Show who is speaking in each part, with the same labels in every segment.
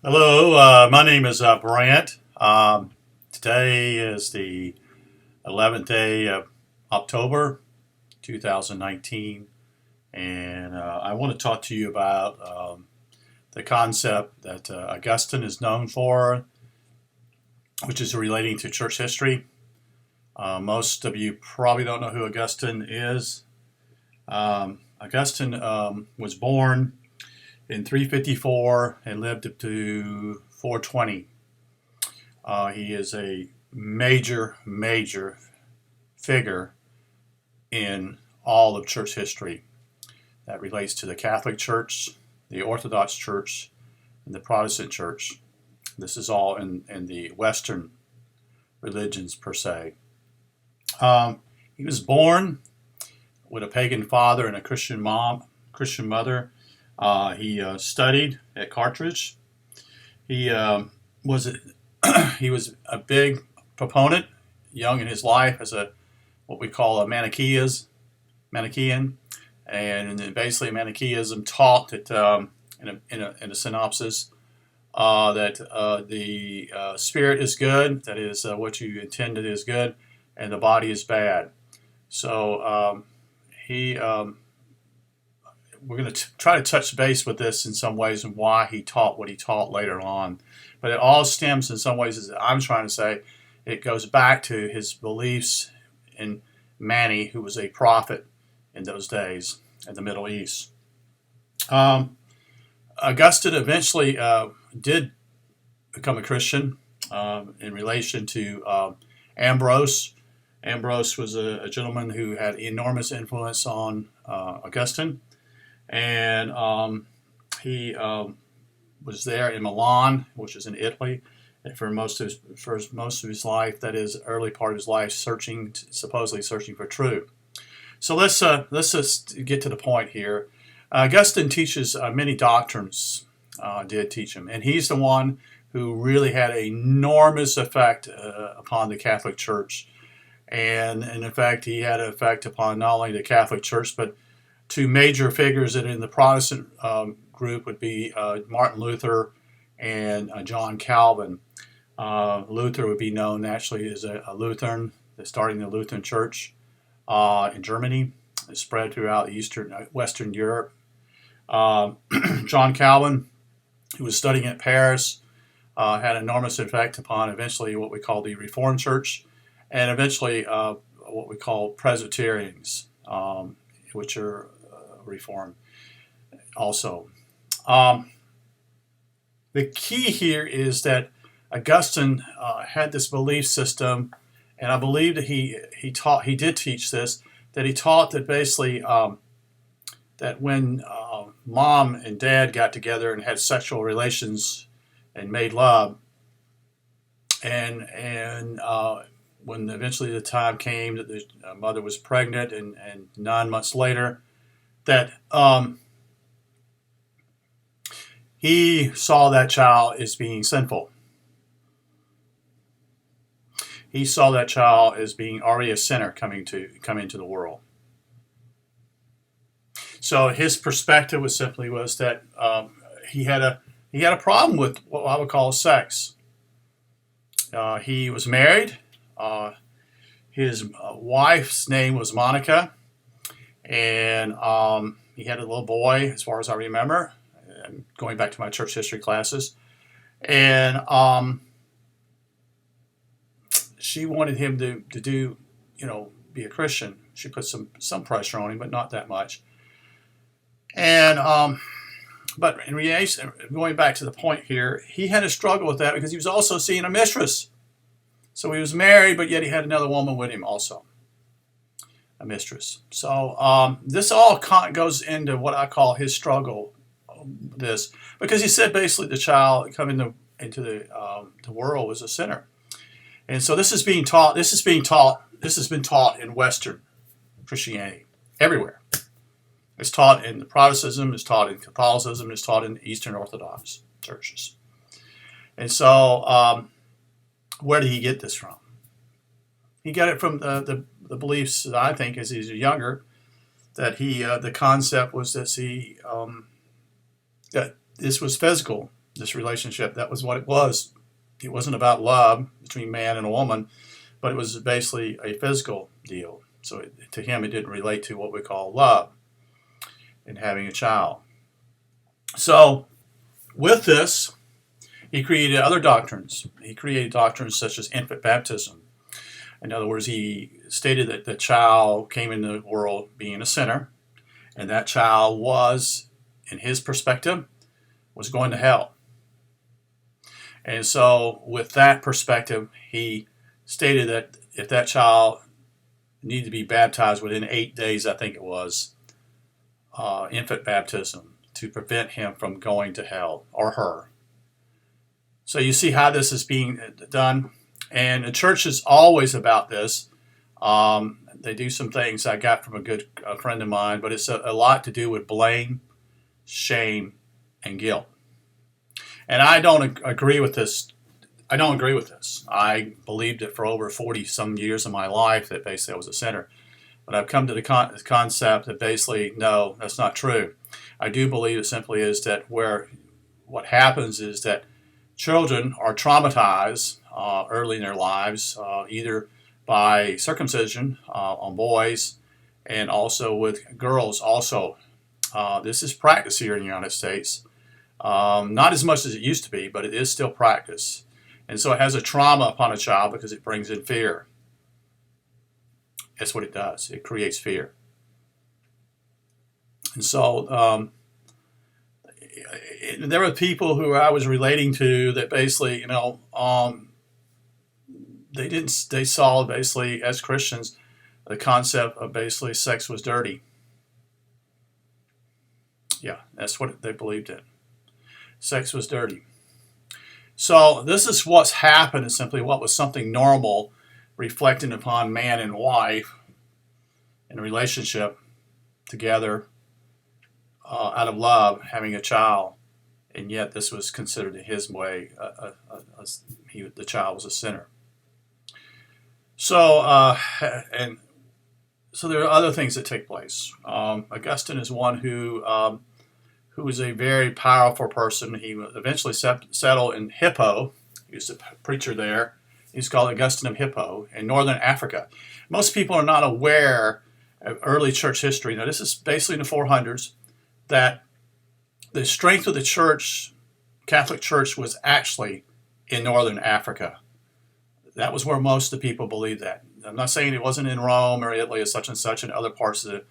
Speaker 1: Hello, my name is Brant. Today is the 11th day of October 2019, and I want to talk to you about the concept that Augustine is known for, which is relating to church history. Most of you probably don't know who Augustine is. Augustine was born in 354 and lived up to 420. He is a major figure in all of church history that relates to the Catholic Church, the Orthodox Church, and the Protestant Church. This is all in the Western religions per se. He was born with a pagan father and a Christian mother. He studied at Carthage. He was he was a big proponent, young in his life, as what we call a Manichaean, and basically Manichaeism taught that in a synopsis that the spirit is good, that is what you intended is good, and the body is bad. So he we're going to try to touch base with this in some ways and why he taught what he taught later on. But it all stems in some ways, as I'm trying to say, it goes back to his beliefs in Mani, who was a prophet in those days in the Middle East. Augustine eventually did become a Christian in relation to Ambrose. Ambrose was a gentleman who had enormous influence on Augustine. And he was there in Milan, which is in Italy, and for most of his life, that is, early part of his life, supposedly searching for truth. So let's just get to the point here. Augustine teaches many doctrines. Did teach him, and he's the one who really had an enormous effect upon the Catholic Church, and in fact, he had an effect upon not only the Catholic Church but two major figures that in the Protestant group would be Martin Luther and John Calvin. Luther would be known naturally as a Lutheran, starting the Lutheran Church in Germany. It spread throughout Western Europe. John Calvin, who was studying at Paris, had enormous effect upon eventually what we call the Reformed Church, and eventually what we call Presbyterians, which are Reformed also. The key here is that Augustine had this belief system, and I believe that he did teach this, that he taught that basically that when mom and dad got together and had sexual relations and made love, and when eventually the time came that the mother was pregnant, and 9 months later, that he saw that child as being sinful. He saw that child as being already a sinner coming into the world. So his perspective was that he had a problem with what I would call sex. He was married. His wife's name was Monica, and he had a little boy, as far as I remember, going back to my church history classes. And she wanted him to do, be a Christian. She put some pressure on him, but not that much. And but in reality, going back to the point here, he had a struggle with that because he was also seeing a mistress. So he was married, but yet he had another woman with him also, a mistress. So this all goes into what I call his struggle. Because he said basically the child coming into the world was a sinner, and so this is being taught. This has been taught in Western Christianity everywhere. It's taught in the Protestantism. It's taught in Catholicism. It's taught in Eastern Orthodox churches. And so, where did he get this from? He got it from the beliefs that I think, as he's younger, that the concept was that that this was physical, This relationship, that was what it was. It wasn't about love between man and a woman, but it was basically a physical deal. So to him, it didn't relate to what we call love and having a child. So with this, he created other doctrines. He created doctrines such as infant baptism. In other words, he stated that the child came into the world being a sinner, and that child was, in his perspective, was going to hell. And so with that perspective, he stated that if that child needed to be baptized within 8 days, I think it was, infant baptism, to prevent him from going to hell, or her. So you see how this is being done. And the church is always about this. They do some things I got from a friend of mine, but it's a lot to do with blame, shame, and guilt. And I don't agree with this. I believed it for over 40 some years of my life that basically I was a sinner. But I've come to the concept that basically, no, that's not true. I do believe it simply is that what happens is that children are traumatized early in their lives, either by circumcision on boys and also with girls also. This is practice here in the United States. Not as much as it used to be, but it is still practice. And so it has a trauma upon a child because it brings in fear. That's what it does. It creates fear. And so there were people who I was relating to that basically, they saw basically as Christians the concept of basically sex was dirty. Yeah, that's what they believed in. Sex was dirty. So this is what's happened, is simply what was something normal, reflecting upon man and wife in a relationship together out of love, having a child, and yet this was considered in his way, the child was a sinner. So so there are other things that take place. Augustine is one who was a very powerful person. He eventually settled in Hippo. He was a preacher there. He's called Augustine of Hippo in northern Africa. Most people are not aware of early church history. Now, this is basically in the 400s, that the strength of the church, Catholic Church, was actually in northern Africa. That was where most of the people believed that. I'm not saying it wasn't in Rome or Italy or such and such in other parts of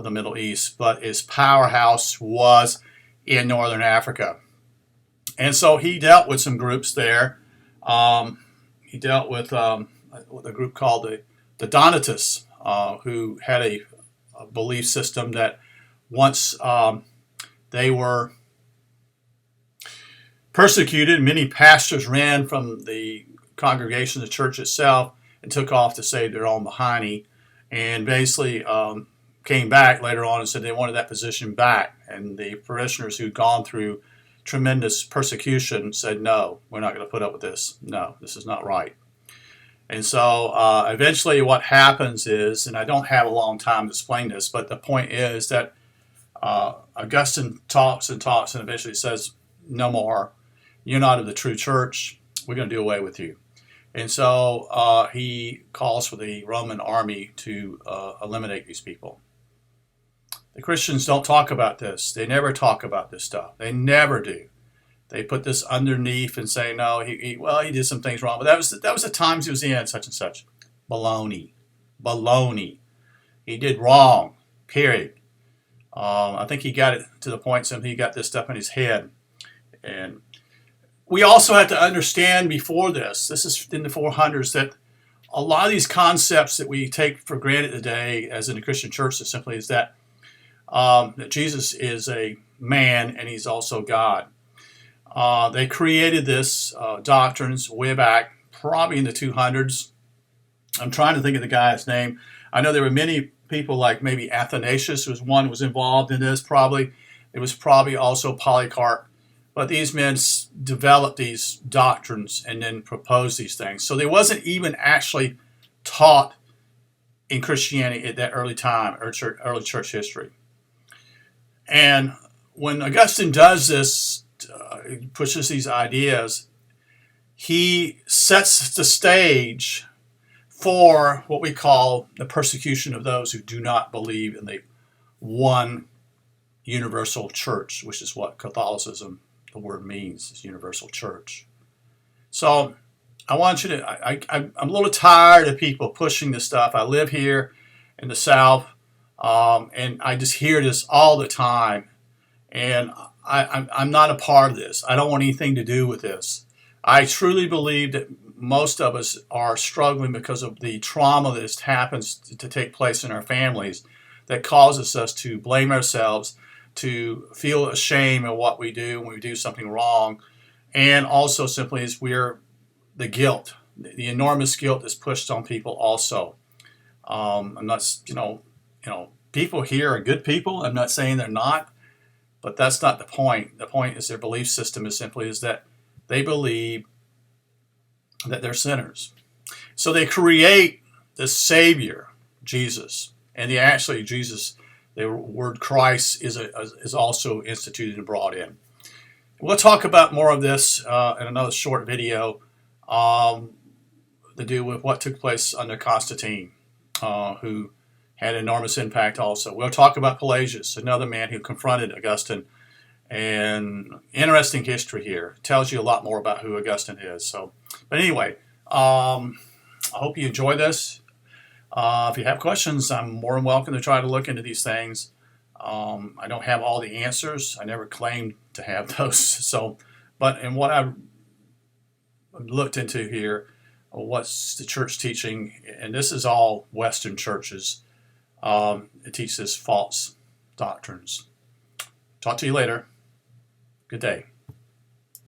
Speaker 1: the Middle East, but his powerhouse was in northern Africa. And so he dealt with some groups there. He dealt with a group called the Donatists, who had a belief system that once they were persecuted, many pastors ran from the congregation, the church itself, and took off to save their own behind, and basically came back later on and said they wanted that position back. And the parishioners who'd gone through tremendous persecution said, no, we're not going to put up with this. No, this is not right. And so eventually what happens is, and I don't have a long time to explain this, but the point is that Augustine talks and eventually says, no more. You're not of the true church. We're going to do away with you. And so he calls for the Roman army to eliminate these people. The Christians don't talk about this. They never talk about this stuff. They never do. They put this underneath and say, no, he did some things wrong. But that was the times he was in, such and such. Baloney. He did wrong, period. I think he got it to the point he got this stuff in his head. And we also have to understand before this is in the 400s, that a lot of these concepts that we take for granted today, as in the Christian church, is that Jesus is a man and he's also God. They created this doctrines way back, probably in the 200s. I'm trying to think of the guy's name. I know there were many people, like maybe Athanasius was involved in this. Probably it was also Polycarp. But these men developed these doctrines and then proposed these things. So they wasn't even actually taught in Christianity at that early time, early church history. And when Augustine does this pushes these ideas, he sets the stage for what we call the persecution of those who do not believe in the one universal church, which is what Catholicism, the word means, is universal church. So I want you to, I'm a little tired of people pushing this stuff. I live here in the South, and I just hear this all the time. And I'm not a part of this. I don't want anything to do with this. I truly believe that most of us are struggling because of the trauma that happens to take place in our families that causes us to blame ourselves, to feel ashamed of what we do when we do something wrong, and also simply as we're the guilt, the enormous guilt that's pushed on people also. I'm not, people here are good people. I'm not saying they're not, but that's not the point. The point is their belief system is simply is that they believe that they're sinners. So they create this Savior, Jesus, and Jesus, the word Christ is also instituted and brought in. We'll talk about more of this in another short video to do with what took place under Constantine, who had enormous impact also. We'll talk about Pelagius, another man who confronted Augustine. And interesting history here. Tells you a lot more about who Augustine is. So, but anyway, I hope you enjoy this. If you have questions, I'm more than welcome to try to look into these things. I don't have all the answers. I never claimed to have those. So, but in what I've looked into here, what's the church teaching, and this is all Western churches, it teaches false doctrines. Talk to you later. Good day.